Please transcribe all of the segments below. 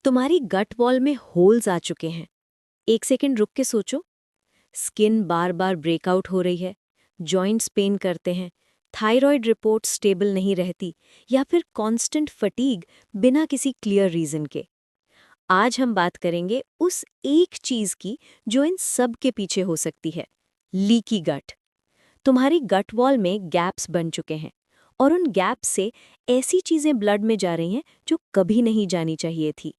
तुम्हारी गट वॉल में होल्स आ चुके हैं। एक सेकंड रुक के सोचो। स्किन बार बार ब्रेकआउट हो रही है, जॉइंट्स पेन करते हैं, थायराइड रिपोर्ट स्टेबल नहीं रहती, या फिर कांस्टेंट फटीग बिना किसी क्लियर रीजन के। आज हम बात करेंगे उस एक चीज की जो इन सब के पीछे हो सकती है, लीकी गट। तुम्हारी गट वॉल में गैप्स बन चुके हैं और उन गैप्स से ऐसी चीजें ब्लड में जा रही हैं जो कभी नहीं जानी चाहिए थी।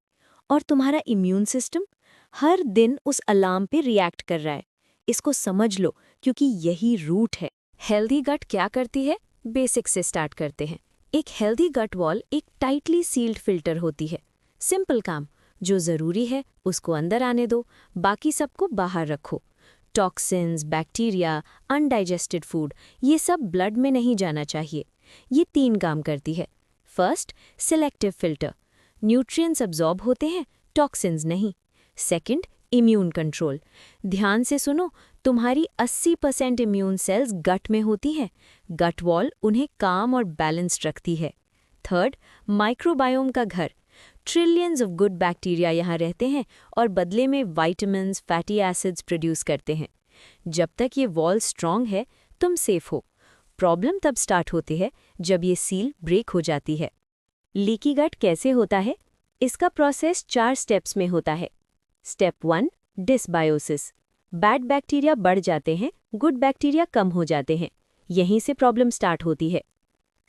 और तुम्हारा इम्यून सिस्टम हर दिन उस अलार्म पे रिएक्ट कर रहा है। इसको समझ लो, क्योंकि यही रूट है। हेल्दी गट क्या करती है? बेसिक से स्टार्ट करते हैं। एक हेल्दी गट वॉल एक टाइटली सील्ड फिल्टर होती है। सिंपल काम, जो ज़रूरी है उसको अंदर आने दो, बाकी सबको बाहर रखो। टॉक्सिन्स, बैक्टीरिया, अनडाइजेस्टेड फूड, ये सब ब्लड में नहीं जाना चाहिए। ये 3 काम करती है। First, selective filter, nutrients absorb होते हैं, टॉक्सिन्स नहीं। Second, immune control. ध्यान से सुनो, तुम्हारी 80% इम्यून सेल्स गट में होती हैं। गट वॉल उन्हें काम और बैलेंस्ड रखती है। थर्ड, माइक्रोबायोम का घर। ट्रिलियंस ऑफ गुड बैक्टीरिया यहाँ रहते हैं और बदले में विटामिन्स, फैटी एसिड्स प्रोड्यूस करते हैं। जब तक ये वॉल स्ट्रांग है, तुम सेफ हो। प्रॉब्लम तब स्टार्ट होती है जब ये सील ब्रेक हो जाती है। लीकी गट कैसे होता है? इसका प्रोसेस 4 स्टेप्स में होता है। Step 1, dysbiosis. बैड बैक्टीरिया बढ़ जाते हैं, गुड बैक्टीरिया कम हो जाते हैं। यहीं से प्रॉब्लम स्टार्ट होती है।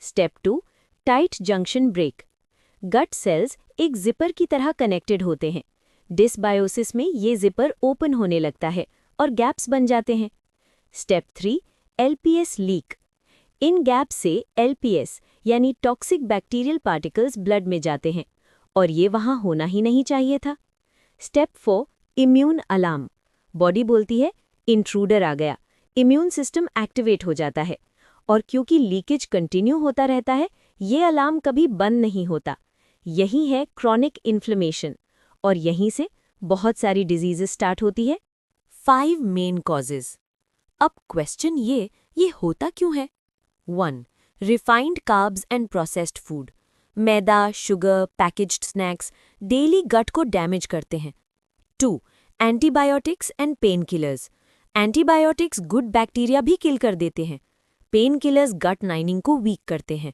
Step 2, tight junction break. Gut cells एक जिपर की तरह कनेक्टेड होते हैं। डिसबायोसिस में ये जिपर ओपन होने लगता है और गैप्स बन जाते हैं। Step 3, LPS leak. इन गैप्स से एलपीएस यानी टॉक्सिक बैक्टीरियल पार्टिकल्स ब्लड में जाते हैं और ये वहाँ होना ही नहीं चाहिए था। Step 4, immune alarm. बॉडी बोलती है इंट्रूडर आ गया, इम्यून सिस्टम एक्टिवेट हो जाता है। और क्योंकि लीकेज कंटिन्यू होता रहता है, ये अलार्म कभी बंद नहीं होता। यही है क्रॉनिक इन्फ्लेमेशन, और यहीं से बहुत सारी डिजीजेस स्टार्ट होती है। 5 मेन कॉजेज। अब क्वेश्चन ये होता क्यों है? 1, refined carbs and processed food. मैदा, sugar, packaged snacks daily gut को डैमेज करते हैं। 2, antibiotics and pain killers. Antibiotics good bacteria भी किल कर देते हैं। पेन किलर्स गट लाइनिंग को वीक करते हैं।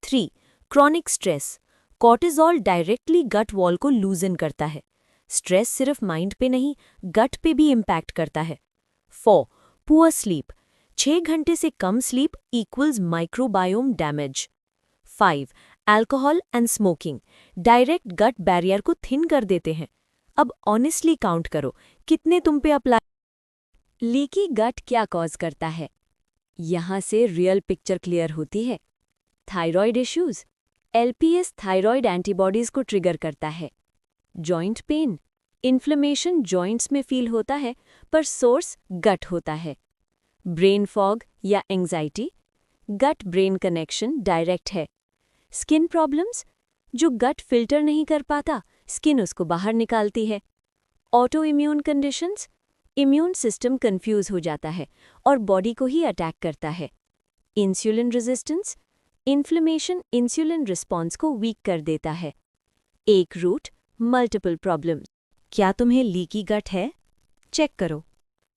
3, chronic stress. Cortisol directly gut wall को लूजन करता है। स्ट्रेस सिर्फ माइंड पे नहीं, गट पे भी इम्पैक्ट करता है। 4, पुअर स्लीप। 6 घंटे से कम sleep equals microbiome damage. 5, alcohol and smoking direct gut barrier को थिन कर देते हैं। अब ऑनेस्टली काउंट करो, कितने तुम पे अप्लाई। लीकी गट क्या कॉज करता है? यहाँ से रियल पिक्चर क्लियर होती है। Thyroid issues, LPS thyroid antibodies को ट्रिगर करता है। जॉइंट पेन, इन्फ्लेमेशन जॉइंट्स में फील होता है पर सोर्स गट होता है। ब्रेन फॉग या anxiety, gut brain connection direct है। स्किन प्रॉब्लम्स, जो गट फिल्टर नहीं कर पाता, स्किन उसको बाहर निकालती है। Auto immune conditions, immune system confuse हो जाता है और बॉडी को ही अटैक करता है। Insulin resistance, inflammation insulin response को वीक कर देता है। एक रूट, मल्टीपल प्रॉब्लम्स। क्या तुम्हें लीकी गट है? चेक करो।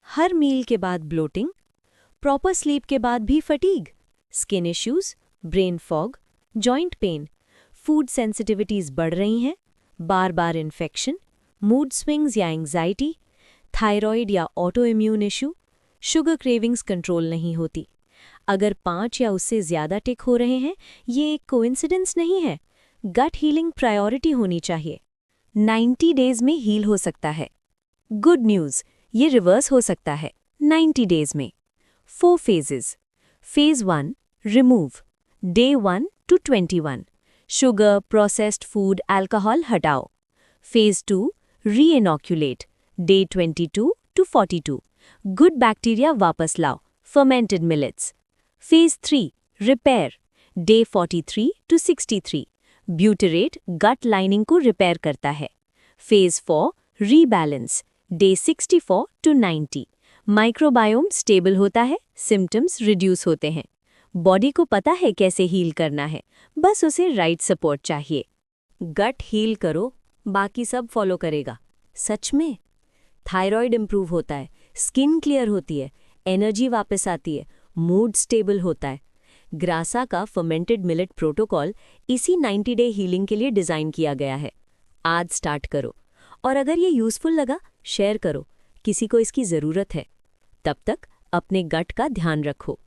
हर मील के बाद ब्लोटिंग, प्रॉपर स्लीप के बाद भी fatigue, skin issues, brain fog, joint pain, food sensitivities बढ़ रही हैं, बार बार इन्फेक्शन, मूड स्विंग्स या एंग्जाइटी, थायराइड या auto immune issue, sugar cravings control नहीं होती। अगर 5 या उससे ज़्यादा टिक हो रहे हैं, ये एक कोइंसिडेंस नहीं है। गट हीलिंग प्रायोरिटी होनी चाहिए। 90 डेज में हील हो सकता है। गुड न्यूज़, ये रिवर्स हो सकता है 90 डेज में। 4 phases. Phase 1, remove, day 1 to 21। Sugar, processed food, alcohol हटाओ। Phase 2, reinoculate, day 22 to 42। Good bacteria वापस लाओ, fermented millets. Phase 3, repair, day 43 to 63। Butyrate gut lining को रिपेयर करता है। Phase 4, rebalance, day 64 to 90। Microbiome stable होता है, symptoms reduce होते हैं। बॉडी को पता है कैसे हील करना है, बस उसे राइट सपोर्ट चाहिए। गट हील करो, बाकी सब फॉलो करेगा। सच में थायराइड इंप्रूव होता है, स्किन क्लियर होती है, एनर्जी वापस आती है, मूड स्टेबल होता है। ग्रासा का फर्मेंटेड मिलेट प्रोटोकॉल इसी 90 डे हीलिंग के लिए डिज़ाइन किया गया है। आज स्टार्ट करो, और अगर ये यूज़फुल लगा शेयर करो, किसी को इसकी ज़रूरत है। तब तक अपने गट का ध्यान रखो।